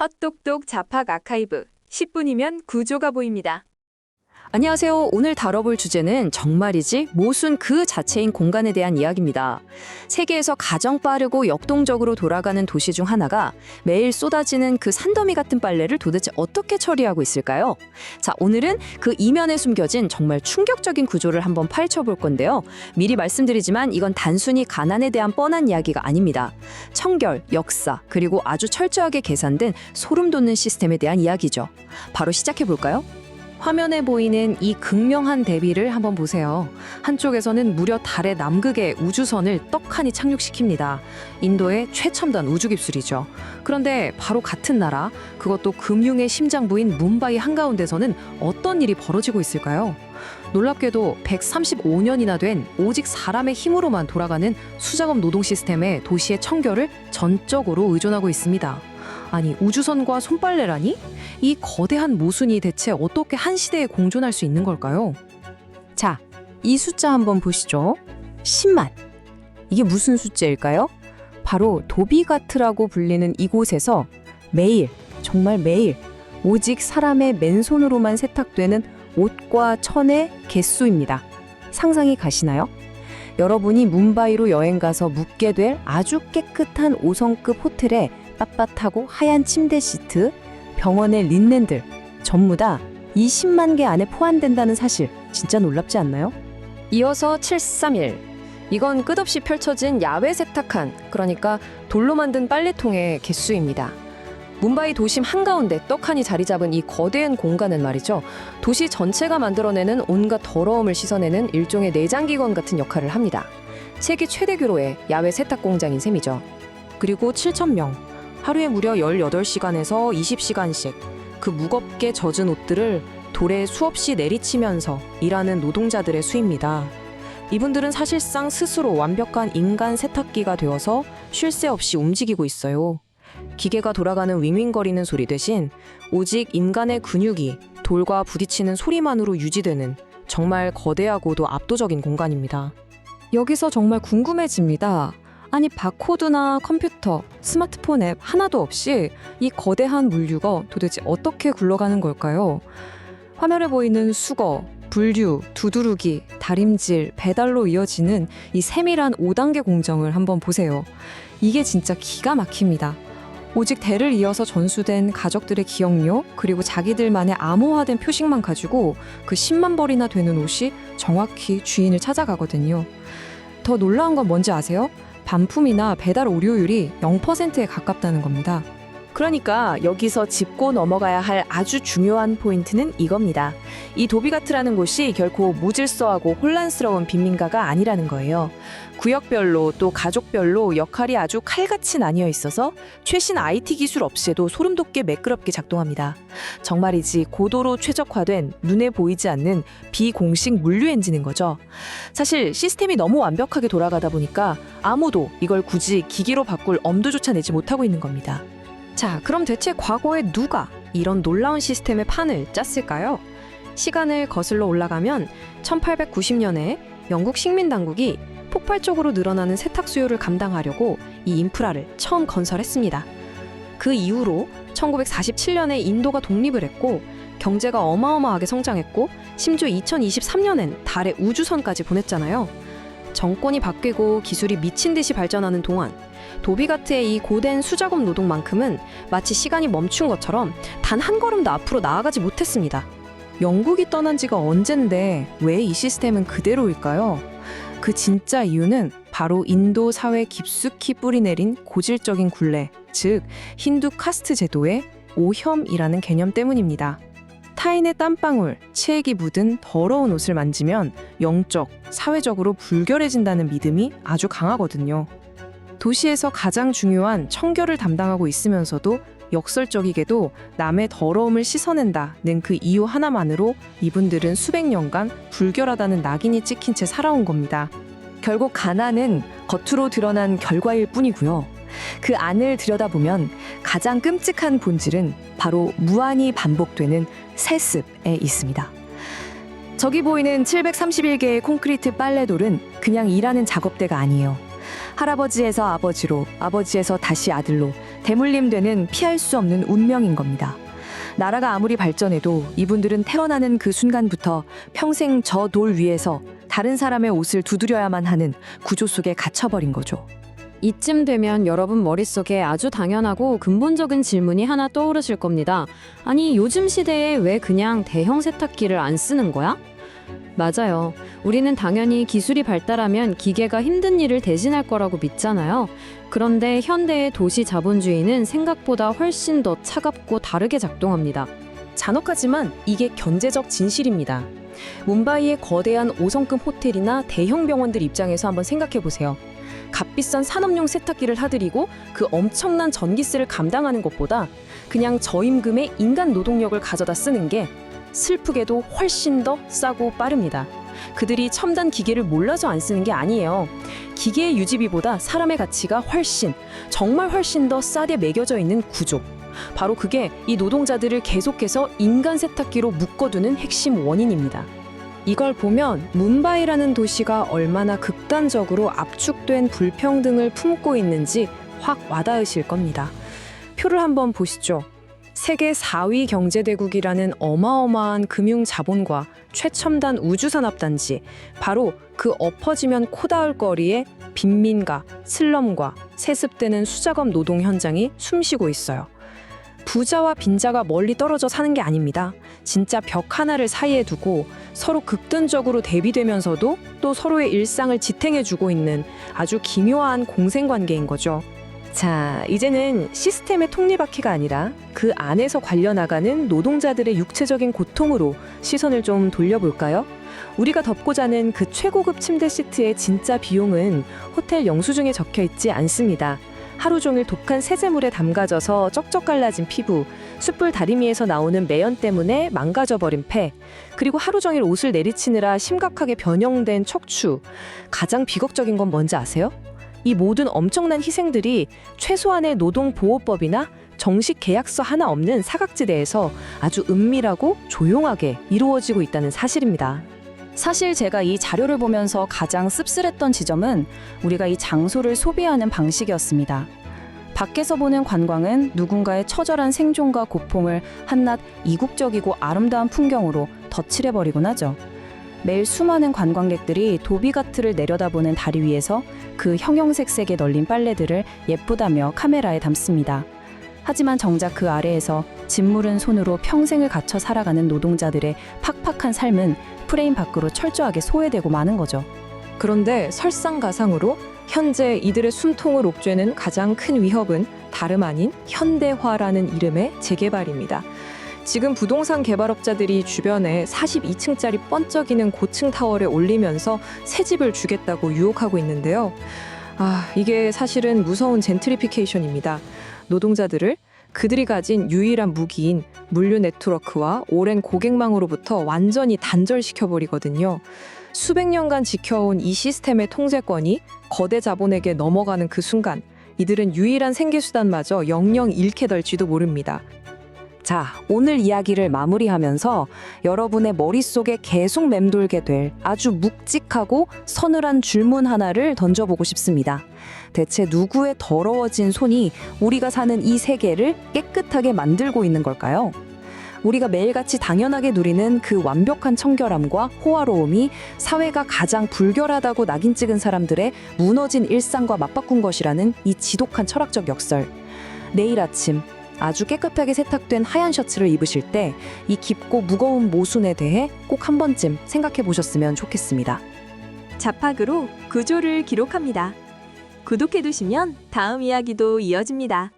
헛똑똑 자팍 아카이브 10분이면 구조가 보입니다. 안녕하세요. 오늘 다뤄볼 주제는 정말이지 모순 그 자체인 공간에 대한 이야기입니다. 세계에서 가장 빠르고 역동적으로 돌아가는 도시 중 하나가 매일 쏟아지는 그 산더미 같은 빨래를 도대체 어떻게 처리하고 있을까요? 자, 오늘은 그 이면에 숨겨진 정말 충격적인 구조를 한번 파헤쳐볼 건데요. 미리 말씀드리지만 이건 단순히 가난에 대한 뻔한 이야기가 아닙니다. 청결, 역사, 그리고 아주 철저하게 계산된 소름 돋는 시스템에 대한 이야기죠. 바로 시작해볼까요? 화면에 보이는 이 극명한 대비를 한번 보세요. 한쪽에서는 무려 달의 남극에 우주선을 떡하니 착륙시킵니다. 인도의 최첨단 우주기술이죠. 그런데 바로 같은 나라, 그것도 금융의 심장부인 뭄바이 한가운데서는 어떤 일이 벌어지고 있을까요? 놀랍게도 135년이나 된 오직 사람의 힘으로만 돌아가는 수작업 노동 시스템에 도시의 청결을 전적으로 의존하고 있습니다. 아니, 우주선과 손빨래라니? 이 거대한 모순이 대체 어떻게 한 시대에 공존할 수 있는 걸까요? 자, 이 숫자 한번 보시죠. 10만. 이게 무슨 숫자일까요? 바로 도비가트라고 불리는 이곳에서 매일, 정말 매일 오직 사람의 맨손으로만 세탁되는 옷과 천의 개수입니다. 상상이 가시나요? 여러분이 뭄바이로 여행 가서 묵게 될 아주 깨끗한 5성급 호텔에 빳빳하고 하얀 침대 시트, 병원의 린넨들 전부 다 20만 개 안에 포함된다는 사실 진짜 놀랍지 않나요? 이어서 731. 이건 끝없이 펼쳐진 야외 세탁한, 그러니까 돌로 만든 빨래통의 개수입니다. 뭄바이 도심 한가운데 떡하니 자리 잡은 이 거대한 공간은 말이죠. 도시 전체가 만들어내는 온갖 더러움을 씻어내는 일종의 내장기관 같은 역할을 합니다. 세계 최대 규모의 야외 세탁 공장인 셈이죠. 그리고 7,000명. 하루에 무려 18시간에서 20시간씩 그 무겁게 젖은 옷들을 돌에 수없이 내리치면서 일하는 노동자들의 수입니다. 이분들은 사실상 스스로 완벽한 인간 세탁기가 되어서 쉴 새 없이 움직이고 있어요. 기계가 돌아가는 윙윙거리는 소리 대신 오직 인간의 근육이 돌과 부딪히는 소리만으로 유지되는 정말 거대하고도 압도적인 공간입니다. 여기서 정말 궁금해집니다. 아니, 바코드나 컴퓨터, 스마트폰 앱 하나도 없이 이 거대한 물류가 도대체 어떻게 굴러가는 걸까요? 화면에 보이는 수거, 분류, 두드루기, 다림질, 배달로 이어지는 이 세밀한 5단계 공정을 한번 보세요. 이게 진짜 기가 막힙니다. 오직 대를 이어서 전수된 가족들의 기억력, 그리고 자기들만의 암호화된 표식만 가지고 그 10만 벌이나 되는 옷이 정확히 주인을 찾아가거든요. 더 놀라운 건 뭔지 아세요? 반품이나 배달 오류율이 0%에 가깝다는 겁니다. 그러니까 여기서 짚고 넘어가야 할 아주 중요한 포인트는 이겁니다. 이 도비가트라는 곳이 결코 무질서하고 혼란스러운 빈민가가 아니라는 거예요. 구역별로 또 가족별로 역할이 아주 칼같이 나뉘어 있어서 최신 IT 기술 없이도 소름 돋게 매끄럽게 작동합니다. 정말이지 고도로 최적화된 눈에 보이지 않는 비공식 물류 엔진인 거죠. 사실 시스템이 너무 완벽하게 돌아가다 보니까 아무도 이걸 굳이 기기로 바꿀 엄두조차 내지 못하고 있는 겁니다. 자, 그럼 대체 과거에 누가 이런 놀라운 시스템의 판을 짰을까요? 시간을 거슬러 올라가면 1890년에 영국 식민당국이 폭발적으로 늘어나는 세탁 수요를 감당하려고 이 인프라를 처음 건설했습니다. 그 이후로 1947년에 인도가 독립을 했고 경제가 어마어마하게 성장했고 심지어 2023년엔 달에 우주선까지 보냈잖아요. 정권이 바뀌고 기술이 미친 듯이 발전하는 동안 도비가트의 이 고된 수작업 노동만큼은 마치 시간이 멈춘 것처럼 단 한 걸음도 앞으로 나아가지 못했습니다. 영국이 떠난 지가 언젠데 왜 이 시스템은 그대로일까요? 그 진짜 이유는 바로 인도 사회에 깊숙이 뿌리내린 고질적인 굴레, 즉 힌두 카스트 제도의 오혐이라는 개념 때문입니다. 타인의 땀방울, 체액이 묻은 더러운 옷을 만지면 영적, 사회적으로 불결해진다는 믿음이 아주 강하거든요. 도시에서 가장 중요한 청결을 담당하고 있으면서도 역설적이게도 남의 더러움을 씻어낸다는 그 이유 하나만으로 이분들은 수백 년간 불결하다는 낙인이 찍힌 채 살아온 겁니다. 결국 가난은 겉으로 드러난 결과일 뿐이고요. 그 안을 들여다보면 가장 끔찍한 본질은 바로 무한히 반복되는 세습에 있습니다. 저기 보이는 731개의 콘크리트 빨래돌은 그냥 일하는 작업대가 아니에요. 할아버지에서 아버지로, 아버지에서 다시 아들로 대물림되는 피할 수 없는 운명인 겁니다. 나라가 아무리 발전해도 이분들은 태어나는 그 순간부터 평생 저 돌 위에서 다른 사람의 옷을 두드려야만 하는 구조 속에 갇혀버린 거죠. 이쯤 되면 여러분 머릿속에 아주 당연하고 근본적인 질문이 하나 떠오르실 겁니다. 아니, 요즘 시대에 왜 그냥 대형 세탁기를 안 쓰는 거야? 맞아요. 우리는 당연히 기술이 발달하면 기계가 힘든 일을 대신할 거라고 믿잖아요. 그런데 현대의 도시 자본주의는 생각보다 훨씬 더 차갑고 다르게 작동합니다. 잔혹하지만 이게 견제적 진실입니다. 뭄바이의 거대한 5성급 호텔이나 대형 병원들 입장에서 한번 생각해 보세요. 값비싼 산업용 세탁기를 사들이고 그 엄청난 전기세를 감당하는 것보다 그냥 저임금의 인간 노동력을 가져다 쓰는 게 슬프게도 훨씬 더 싸고 빠릅니다. 그들이 첨단 기계를 몰라서 안 쓰는 게 아니에요. 기계의 유지비보다 사람의 가치가 정말 훨씬 더 싸게 매겨져 있는 구조. 바로 그게 이 노동자들을 계속해서 인간 세탁기로 묶어두는 핵심 원인입니다. 이걸 보면 뭄바이라는 도시가 얼마나 극단적으로 압축된 불평등을 품고 있는지 확 와닿으실 겁니다. 표를 한번 보시죠. 세계 4위 경제대국이라는 어마어마한 금융 자본과 최첨단 우주산업단지, 바로 그 엎어지면 코 닿을 거리에 빈민가, 슬럼과 세습되는 수작업 노동 현장이 숨쉬고 있어요. 부자와 빈자가 멀리 떨어져 사는 게 아닙니다. 진짜 벽 하나를 사이에 두고 서로 극단적으로 대비되면서도 또 서로의 일상을 지탱해주고 있는 아주 기묘한 공생관계인 거죠. 자, 이제는 시스템의 톱니바퀴가 아니라 그 안에서 관려나가는 노동자들의 육체적인 고통으로 시선을 좀 돌려볼까요? 우리가 덮고 자는 그 최고급 침대 시트의 진짜 비용은 호텔 영수증에 적혀 있지 않습니다. 하루 종일 독한 세제물에 담가져서 쩍쩍 갈라진 피부, 숯불 다리미에서 나오는 매연 때문에 망가져버린 폐, 그리고 하루 종일 옷을 내리치느라 심각하게 변형된 척추. 가장 비극적인 건 뭔지 아세요? 이 모든 엄청난 희생들이 최소한의 노동보호법이나 정식 계약서 하나 없는 사각지대에서 아주 은밀하고 조용하게 이루어지고 있다는 사실입니다. 사실 제가 이 자료를 보면서 가장 씁쓸했던 지점은 우리가 이 장소를 소비하는 방식이었습니다. 밖에서 보는 관광은 누군가의 처절한 생존과 고통을 한낱 이국적이고 아름다운 풍경으로 덧칠해버리곤 하죠. 매일 수많은 관광객들이 도비가트를 내려다보는 다리 위에서 그 형형색색에 널린 빨래들을 예쁘다며 카메라에 담습니다. 하지만 정작 그 아래에서 짓무른 손으로 평생을 갇혀 살아가는 노동자들의 팍팍한 삶은 프레임 밖으로 철저하게 소외되고 마는 거죠. 그런데 설상가상으로 현재 이들의 숨통을 옥죄는 가장 큰 위협은 다름 아닌 현대화라는 이름의 재개발입니다. 지금 부동산 개발업자들이 주변에 42층짜리 번쩍이는 고층 타워를 올리면서 새 집을 주겠다고 유혹하고 있는데요. 이게 사실은 무서운 젠트리피케이션입니다. 노동자들을 그들이 가진 유일한 무기인 물류 네트워크와 오랜 고객망으로부터 완전히 단절시켜버리거든요. 수백 년간 지켜온 이 시스템의 통제권이 거대 자본에게 넘어가는 그 순간 이들은 유일한 생계수단마저 영영 잃게 될지도 모릅니다. 자, 오늘 이야기를 마무리하면서 여러분의 머릿속에 계속 맴돌게 될 아주 묵직하고 서늘한 질문 하나를 던져보고 싶습니다. 대체 누구의 더러워진 손이 우리가 사는 이 세계를 깨끗하게 만들고 있는 걸까요? 우리가 매일같이 당연하게 누리는 그 완벽한 청결함과 호화로움이 사회가 가장 불결하다고 낙인 찍은 사람들의 무너진 일상과 맞바꾼 것이라는 이 지독한 철학적 역설. 내일 아침 아주 깨끗하게 세탁된 하얀 셔츠를 입으실 때 이 깊고 무거운 모순에 대해 꼭 한 번쯤 생각해 보셨으면 좋겠습니다. 자팍으로 구조를 기록합니다. 구독해두시면 다음 이야기도 이어집니다.